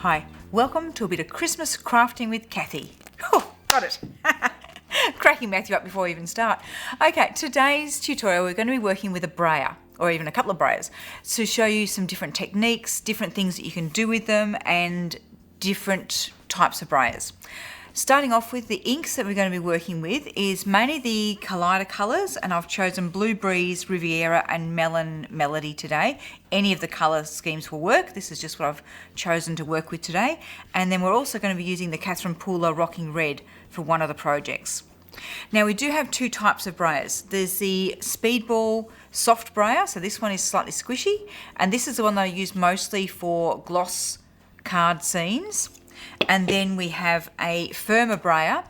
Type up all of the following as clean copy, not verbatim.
Hi, welcome to a bit of Christmas crafting with Kathy. Oh, got it. Cracking Matthew up before we even start. Okay, today's tutorial we're going to be working with a brayer, or even a couple of brayers, to show you some different techniques, different things that you can do with them, and different types of brayers. Starting off with the inks that we're going to be working with is mainly the Kaleidacolors, and I've chosen Blue Breeze, Riviera and Melon Melody today. Any of the colour schemes will work. This is just what I've chosen to work with today. And then we're also going to be using the Catherine Pooler Rocking Red for one of the projects. Now we do have two types of brayers. There's the Speedball soft brayer, so this one is slightly squishy, and this is the one that I use mostly for gloss card seams. And then we have a firmer brayer,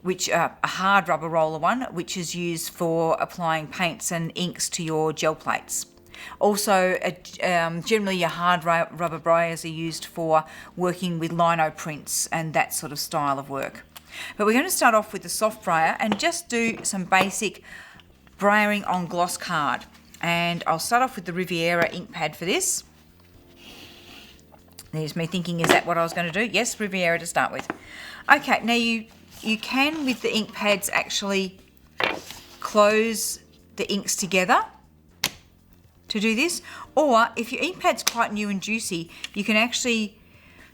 which a hard rubber roller one, which is used for applying paints and inks to your gel plates. Also, generally your hard rubber brayers are used for working with lino prints and that sort of style of work. But we're going to start off with the soft brayer and just do some basic brayering on gloss card. And I'll start off with the Riviera ink pad for this. There's me thinking, is that what I was going to do? Yes, Riviera to start with. Okay, now you can, with the ink pads, actually close the inks together to do this. Or if your ink pad's quite new and juicy, you can actually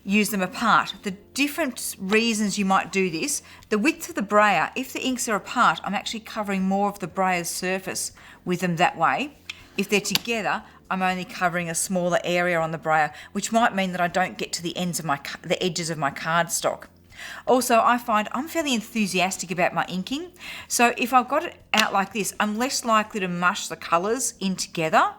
use them apart. The different reasons you might do this, the width of the brayer, if the inks are apart, I'm actually covering more of the brayer's surface with them that way. If they're together, I'm only covering a smaller area on the brayer, which might mean that I don't get to the edges of my cardstock. Also, I find I'm fairly enthusiastic about my inking, so if I've got it out like this, I'm less likely to mush the colours in together.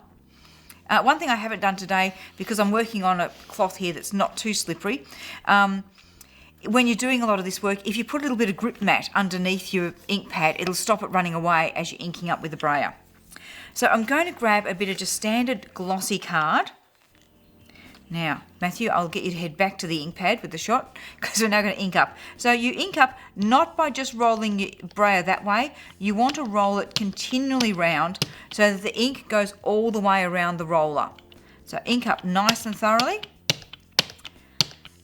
One thing I haven't done today, because I'm working on a cloth here that's not too slippery, when you're doing a lot of this work, if you put a little bit of grip mat underneath your ink pad, it'll stop it running away as you're inking up with the brayer. So I'm going to grab a bit of just standard glossy card. Now, Matthew, I'll get you to head back to the ink pad with the shot, because we're now going to ink up. So you ink up not by just rolling your brayer that way. You want to roll it continually round so that the ink goes all the way around the roller. So ink up nice and thoroughly.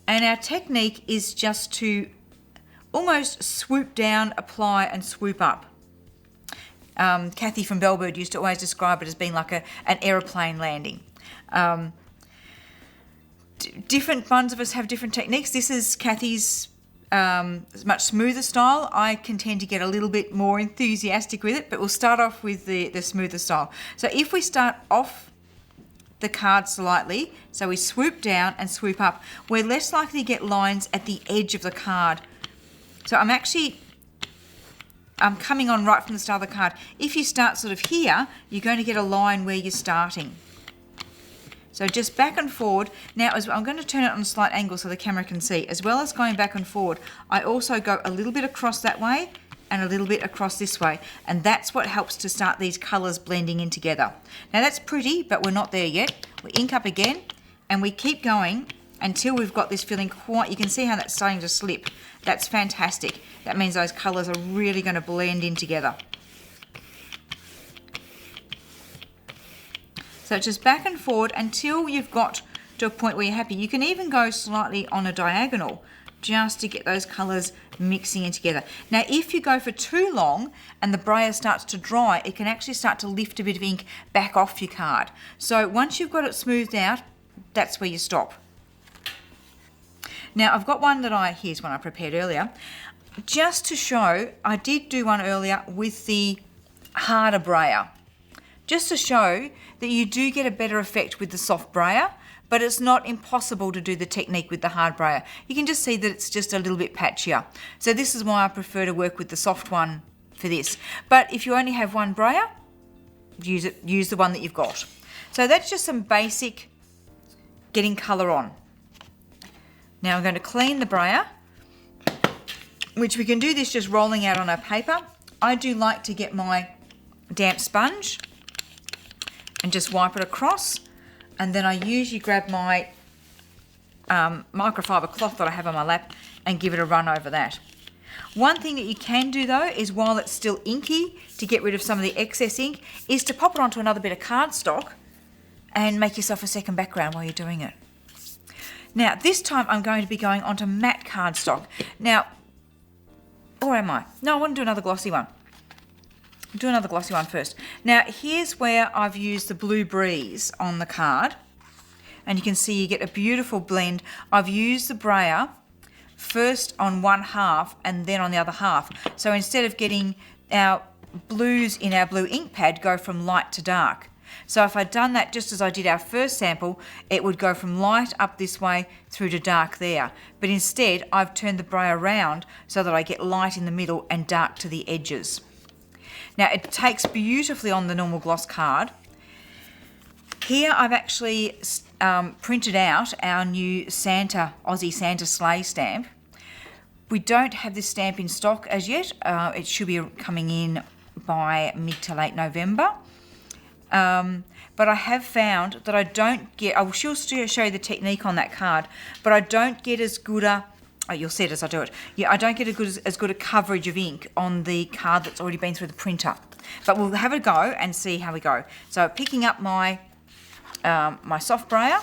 And our technique is just to almost swoop down, apply and swoop up. Kathy from Bellbird used to always describe it as being like an aeroplane landing. Different ones of us have different techniques. This is Kathy's much smoother style. I can tend to get a little bit more enthusiastic with it, but we'll start off with the smoother style. So if we start off the card slightly, so we swoop down and swoop up, we're less likely to get lines at the edge of the card. So I'm coming on right from the start of the card. If you start sort of here, you're going to get a line where you're starting. So just back and forward. Now, I'm going to turn it on a slight angle so the camera can see. As well as going back and forward, I also go a little bit across that way and a little bit across this way. And that's what helps to start these colours blending in together. Now that's pretty, but we're not there yet. We ink up again and we keep going until we've got this feeling quite, you can see how that's starting to slip. That's fantastic. That means those colours are really going to blend in together. So just back and forward until you've got to a point where you're happy. You can even go slightly on a diagonal just to get those colours mixing in together. Now, if you go for too long and the brayer starts to dry, it can actually start to lift a bit of ink back off your card. So once you've got it smoothed out, that's where you stop. Now, I've got one here's one I prepared earlier. Just to show, I did do one earlier with the harder brayer. Just to show that you do get a better effect with the soft brayer, but it's not impossible to do the technique with the hard brayer. You can just see that it's just a little bit patchier. So this is why I prefer to work with the soft one for this. But if you only have one brayer, use the one that you've got. So that's just some basic getting colour on. Now I'm going to clean the brayer, which we can do this just rolling out on our paper. I do like to get my damp sponge and just wipe it across, and then I usually grab my microfiber cloth that I have on my lap and give it a run over that. One thing that you can do though is, while it's still inky, to get rid of some of the excess ink, is to pop it onto another bit of cardstock and make yourself a second background while you're doing it. Now, this time I'm going to be going onto matte cardstock. Now, or am I? No, I want to do another glossy one. Do another glossy one first. Now, here's where I've used the Blue Breeze on the card. And you can see you get a beautiful blend. I've used the brayer first on one half and then on the other half. So instead of getting our blues in our blue ink pad, go from light to dark. So if I'd done that just as I did our first sample, it would go from light up this way through to dark there. But instead, I've turned the brayer around so that I get light in the middle and dark to the edges. Now, it takes beautifully on the normal gloss card. Here I've actually printed out our new Aussie Santa Sleigh stamp. We don't have this stamp in stock as yet. It should be coming in by mid to late November. But I have found that I don't get, I will still show you the technique on that card, but I don't get as good a, oh, you'll see it as I do it. Yeah, I don't get as good a coverage of ink on the card that's already been through the printer. But we'll have a go and see how we go. So picking up my soft brayer.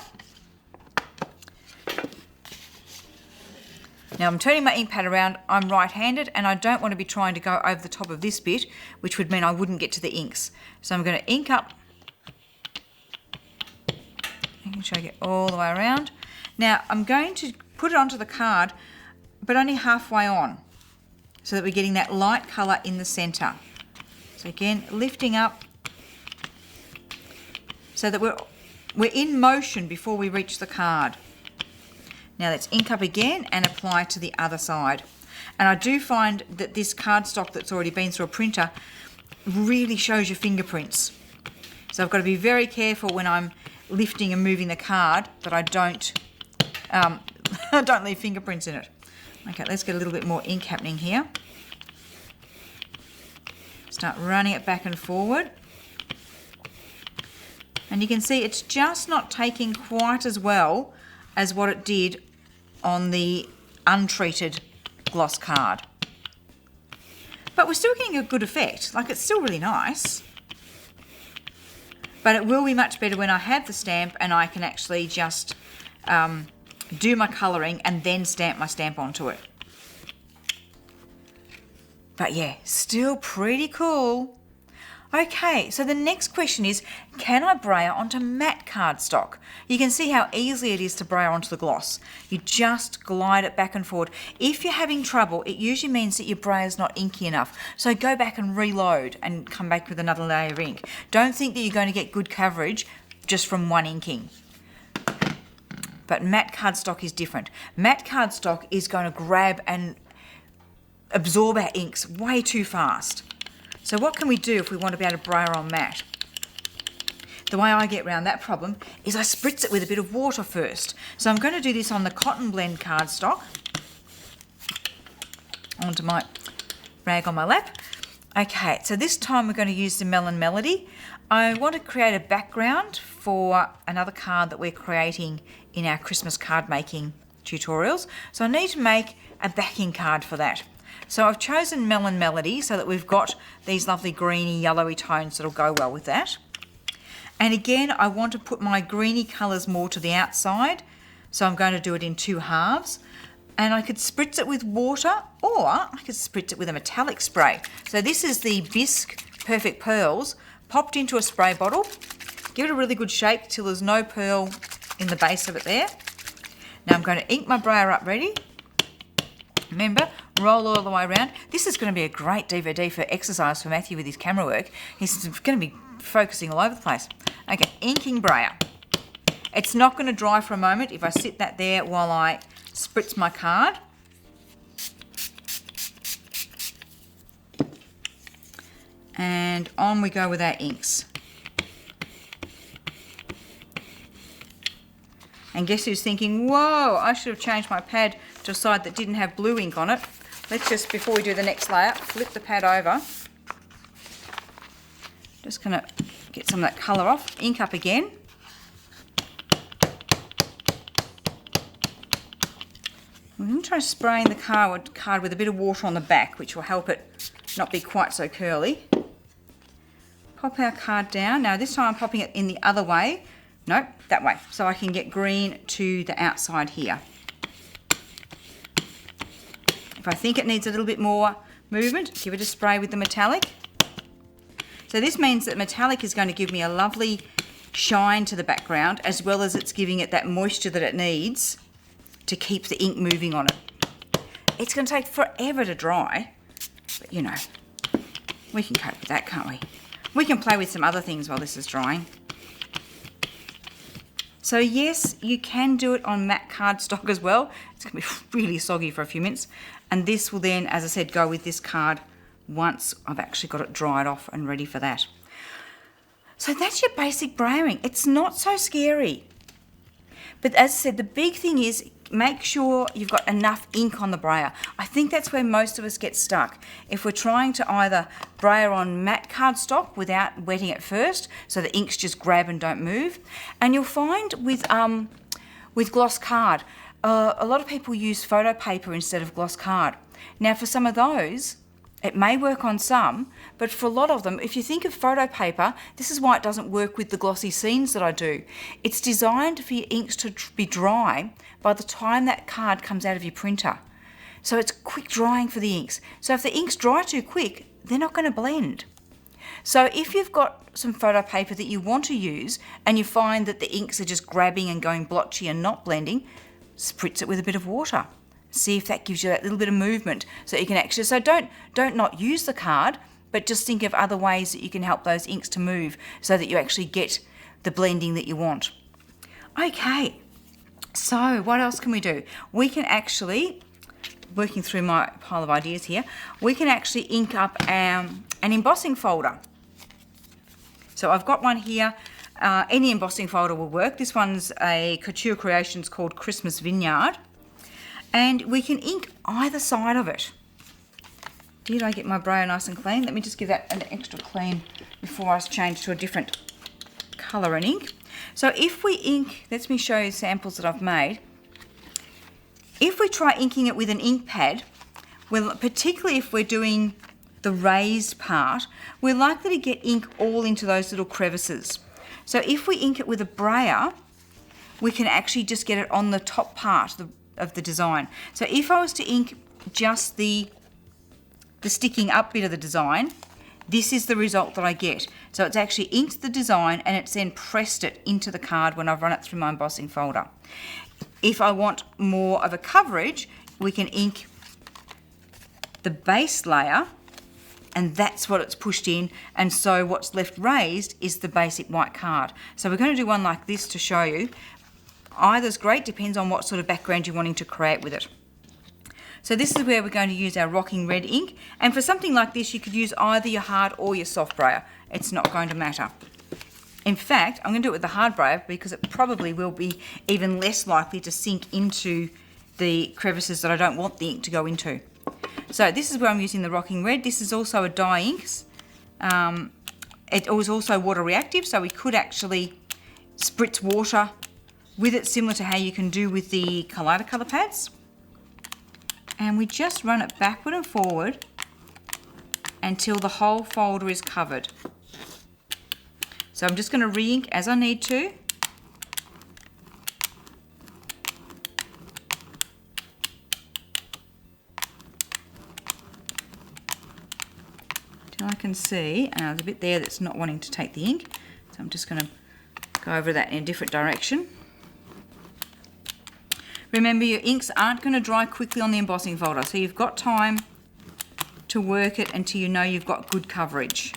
Now I'm turning my ink pad around. I'm right-handed and I don't want to be trying to go over the top of this bit, which would mean I wouldn't get to the inks. So I'm going to ink up. Making sure I get all the way around. Now I'm going to put it onto the card, but only halfway on, so that we're getting that light colour in the centre. So again, lifting up so that we're in motion before we reach the card. Now let's ink up again and apply to the other side. And I do find that this cardstock that's already been through a printer really shows your fingerprints. So I've got to be very careful when I'm lifting and moving the card that I don't leave fingerprints in it. Okay, let's get a little bit more ink happening here. Start running it back and forward. And you can see it's just not taking quite as well as what it did on the untreated gloss card. But we're still getting a good effect. Like, it's still really nice. But it will be much better when I have the stamp and I can actually just do my colouring and then stamp my stamp onto it. But yeah, still pretty cool. Okay, so the next question is, can I brayer onto matte cardstock? You can see how easy it is to brayer onto the gloss. You just glide it back and forward. If you're having trouble, it usually means that your brayer's not inky enough. So go back and reload and come back with another layer of ink. Don't think that you're going to get good coverage just from one inking. But matte cardstock is different. Matte cardstock is going to grab and absorb our inks way too fast. So what can we do if we want to be able to brayer on matte? The way I get around that problem is I spritz it with a bit of water first. So I'm going to do this on the cotton blend cardstock, onto my rag on my lap. Okay, so this time we're going to use the Melon Melody. I want to create a background for another card that we're creating in our Christmas card making tutorials. So I need to make a backing card for that. So I've chosen Melon Melody so that we've got these lovely greeny, yellowy tones that'll go well with that. And again, I want to put my greeny colours more to the outside, so I'm going to do it in two halves. And I could spritz it with water, or I could spritz it with a metallic spray. So this is the Bisque Perfect Pearls, popped into a spray bottle. Give it a really good shake till there's no pearl in the base of it there. Now I'm going to ink my brayer up ready. Remember, roll all the way around. This is going to be a great DVD for exercise for Matthew with his camera work. He's going to be focusing all over the place. Okay, inking brayer. It's not going to dry for a moment if I sit that there while I spritz my card. And on we go with our inks. And guess who's thinking, whoa, I should have changed my pad to a side that didn't have blue ink on it. Let's just, before we do the next layer, flip the pad over. Just going to get some of that colour off. Ink up again. I'm going to try spraying the card with a bit of water on the back, which will help it not be quite so curly. Pop our card down. Now this time I'm popping it in the other way Nope, that way. So I can get green to the outside here. If I think it needs a little bit more movement, give it a spray with the metallic. So this means that metallic is going to give me a lovely shine to the background, as well as it's giving it that moisture that it needs to keep the ink moving on it. It's going to take forever to dry, but you know, we can cope with that, can't we? We can play with some other things while this is drying. So yes, you can do it on matte cardstock as well. It's going to be really soggy for a few minutes. And this will then, as I said, go with this card once I've actually got it dried off and ready for that. So that's your basic brayering. It's not so scary. But as I said, the big thing is make sure you've got enough ink on the brayer. I think that's where most of us get stuck. If we're trying to either brayer on matte cardstock without wetting it first, so the inks just grab and don't move. And you'll find with gloss card, a lot of people use photo paper instead of gloss card. Now for some of those, it may work on some, but for a lot of them, if you think of photo paper, this is why it doesn't work with the glossy scenes that I do. It's designed for your inks to be dry by the time that card comes out of your printer. So it's quick drying for the inks. So if the inks dry too quick, they're not going to blend. So if you've got some photo paper that you want to use and you find that the inks are just grabbing and going blotchy and not blending, spritz it with a bit of water. See if that gives you that little bit of movement so you can actually, so don't not use the card, but just think of other ways that you can help those inks to move so that you actually get the blending that you want. Okay, so what else can we do? We can actually, working through my pile of ideas here, we can actually ink up an embossing folder. So I've got one here. Any embossing folder will work. This one's a Couture Creations called Christmas Vineyard. And we can ink either side of it. Did I get my brayer nice and clean? Let me just give that an extra clean before I change to a different colour and ink. So if we ink, let me show you samples that I've made. If we try inking it with an ink pad, well, particularly if we're doing the raised part, we're likely to get ink all into those little crevices. So if we ink it with a brayer, we can actually just get it on the top part of the design. So if I was to ink just the sticking up bit of the design, this is the result that I get. So it's actually inked the design and it's then pressed it into the card when I've run it through my embossing folder. If I want more of a coverage, we can ink the base layer and that's what it's pushed in, and so what's left raised is the basic white card. So we're going to do one like this to show you. Either's great, depends on what sort of background you're wanting to create with it. So this is where we're going to use our Rocking Red ink, and for something like this you could use either your hard or your soft brayer. It's not going to matter. In fact, I'm going to do it with the hard brayer because it probably will be even less likely to sink into the crevices that I don't want the ink to go into. So this is where I'm using the Rocking Red. This is also a dye inks. It was also water reactive, so we could actually spritz water with it, similar to how you can do with the Kaleidacolor pads. And we just run it backward and forward until the whole folder is covered. So I'm just going to re-ink as I need to. Till I can see, there's a bit there that's not wanting to take the ink. So I'm just going to go over that in a different direction. Remember, your inks aren't going to dry quickly on the embossing folder, so you've got time to work it until you know you've got good coverage.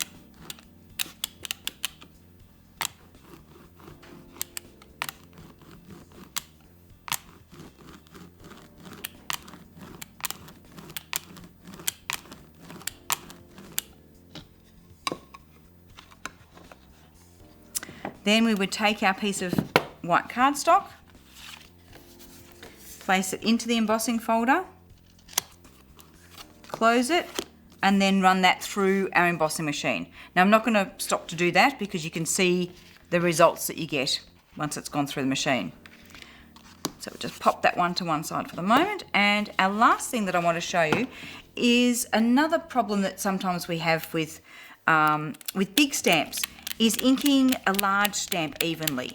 Then we would take our piece of white cardstock, place it into the embossing folder, close it, and then run that through our embossing machine. Now I'm not going to stop to do that because you can see the results that you get once it's gone through the machine. So we'll just pop that one to one side for the moment. And our last thing that I want to show you is another problem that sometimes we have with big stamps, is inking a large stamp evenly.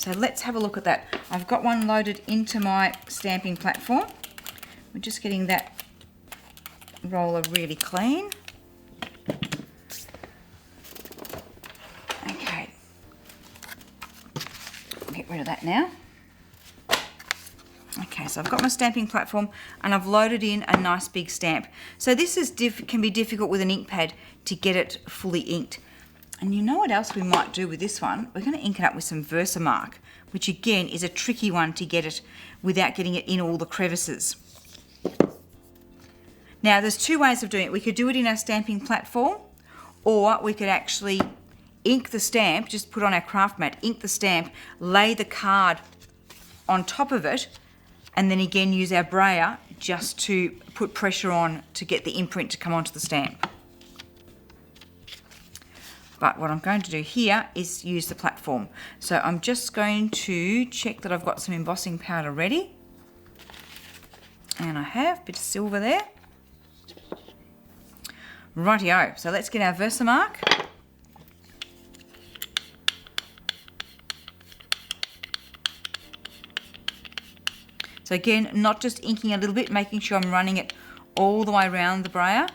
So let's have a look at that. I've got one loaded into my stamping platform. We're just getting that roller really clean. Okay. Get rid of that now. Okay, so I've got my stamping platform and I've loaded in a nice big stamp. So this is can be difficult with an ink pad to get it fully inked. And you know what else we might do with this one? We're going to ink it up with some Versamark, which again is a tricky one to get it without getting it in all the crevices. Now there's two ways of doing it. We could do it in our stamping platform, or we could actually ink the stamp, just put on our craft mat, ink the stamp, lay the card on top of it, and then again use our brayer just to put pressure on to get the imprint to come onto the stamp. But what I'm going to do here is use the platform. So I'm just going to check that I've got some embossing powder ready. And I have a bit of silver there. Rightio, so let's get our Versamark. So again, not just inking a little bit, making sure I'm running it all the way around the brayer.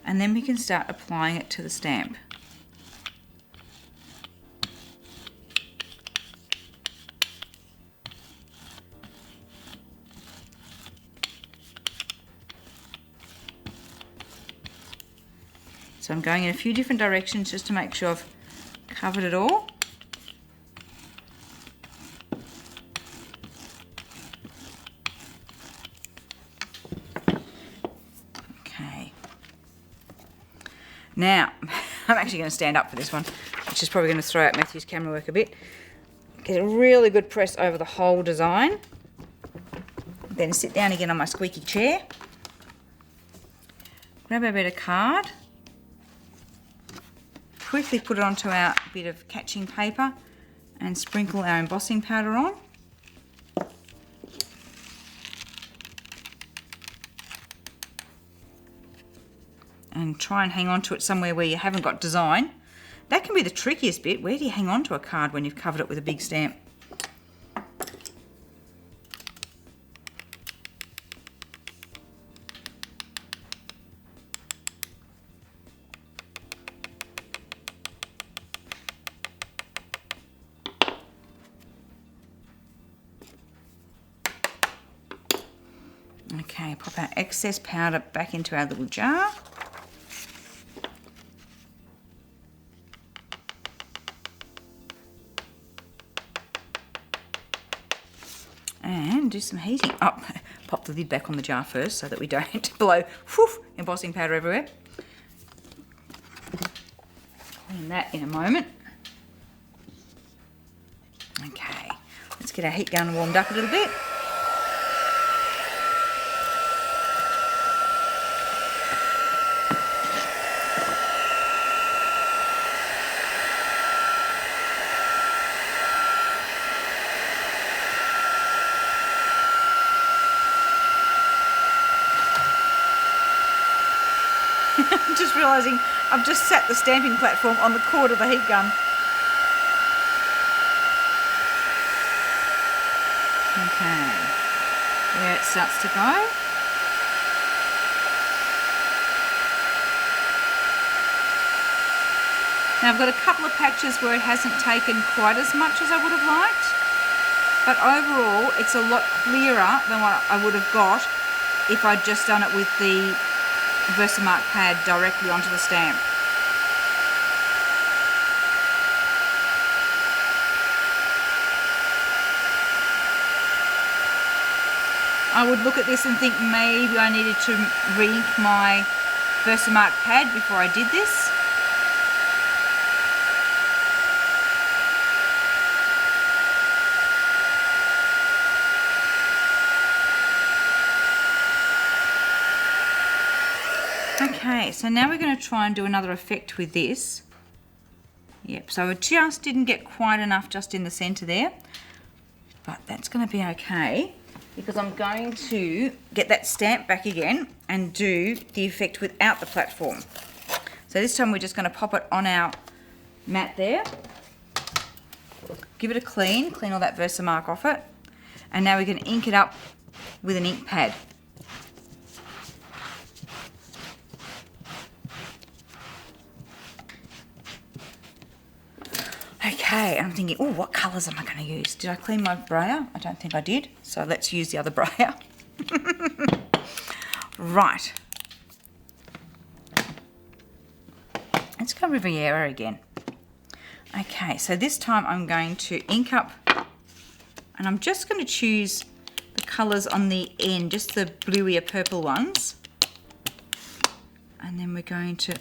And then we can start applying it to the stamp. So I'm going in a few different directions just to make sure I've covered it all. Now, I'm actually going to stand up for this one, which is probably going to throw out Matthew's camera work a bit. Get a really good press over the whole design. Then sit down again on my squeaky chair. Grab our bit of card. Quickly put it onto our bit of catching paper and sprinkle our embossing powder on. And try and hang on to it somewhere where you haven't got design. That can be the trickiest bit. Where do you hang on to a card when you've covered it with a big stamp? Okay, pop our excess powder back into our little jar. And do some heating. Oh, pop the lid back on the jar first so that we don't blow embossing powder everywhere. Clean that in a moment. Okay, let's get our heat gun warmed up a little bit. Just realising I've just sat the stamping platform on the cord of the heat gun. Okay, there it starts to go. Now I've got a couple of patches where it hasn't taken quite as much as I would have liked, but overall it's a lot clearer than what I would have got if I'd just done it with the Versamark pad directly onto the stamp. I would look at this and think maybe I needed to re-ink my Versamark pad before I did this. Okay, so now we're going to try and do another effect with this. Yep, so it just didn't get quite enough just in the centre there, but that's going to be okay because I'm going to get that stamp back again and do the effect without the platform. So this time we're just going to pop it on our mat there. give it a clean all that Versamark off it. And now we're going to ink it up with an ink pad. Okay, I'm thinking, oh, what colours am I going to use? Did I clean my brayer? I don't think I did. So let's use the other brayer. Right. Let's go Riviera again. Okay, so this time I'm going to ink up, and I'm just going to choose the colours on the end, just the bluier purple ones. And then we're going to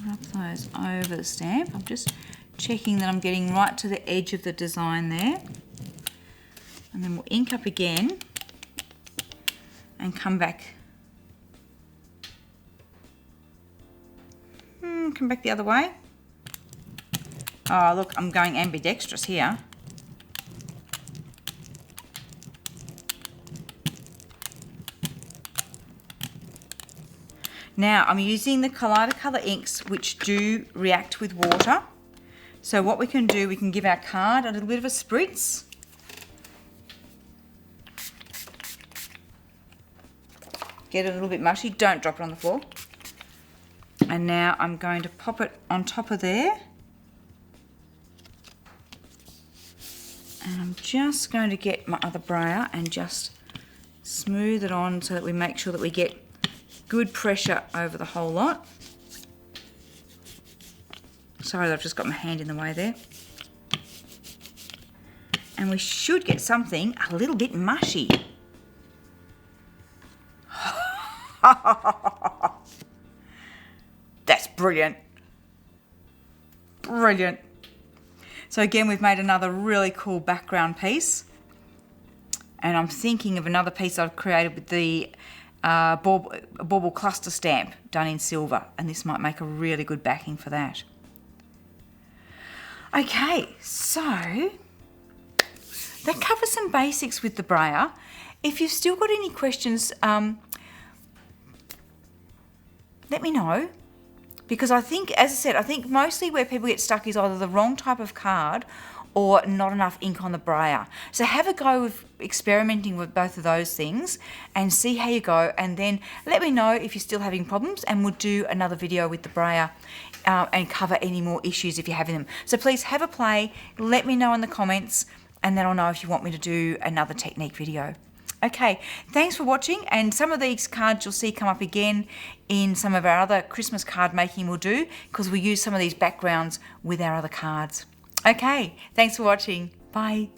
rub those over the stamp. I'm just checking that I'm getting right to the edge of the design there. And then we'll ink up again and come back. Come back the other way. Oh, look, I'm going ambidextrous here. Now, I'm using the Kaleidacolor inks, which do react with water. So what we can do, we can give our card a little bit of a spritz. Get it a little bit mushy, don't drop it on the floor. And now I'm going to pop it on top of there. And I'm just going to get my other brayer and just smooth it on so that we make sure that we get good pressure over the whole lot. Sorry that I've just got my hand in the way there. And we should get something a little bit mushy. That's brilliant. Brilliant. So again, we've made another really cool background piece. And I'm thinking of another piece I've created with the bauble cluster stamp done in silver. And this might make a really good backing for that. Okay, so that covers some basics with the brayer. If you've still got any questions, let me know. Because I think, as I said, I think mostly where people get stuck is either the wrong type of card or not enough ink on the brayer. So have a go with experimenting with both of those things and see how you go. And then let me know if you're still having problems, and we'll do another video with the brayer and cover any more issues if you're having them. So please have a play, let me know in the comments, and then I'll know if you want me to do another technique video. Okay, thanks for watching, and some of these cards you'll see come up again in some of our other Christmas card making we'll do, because we use some of these backgrounds with our other cards. Okay, thanks for watching. Bye.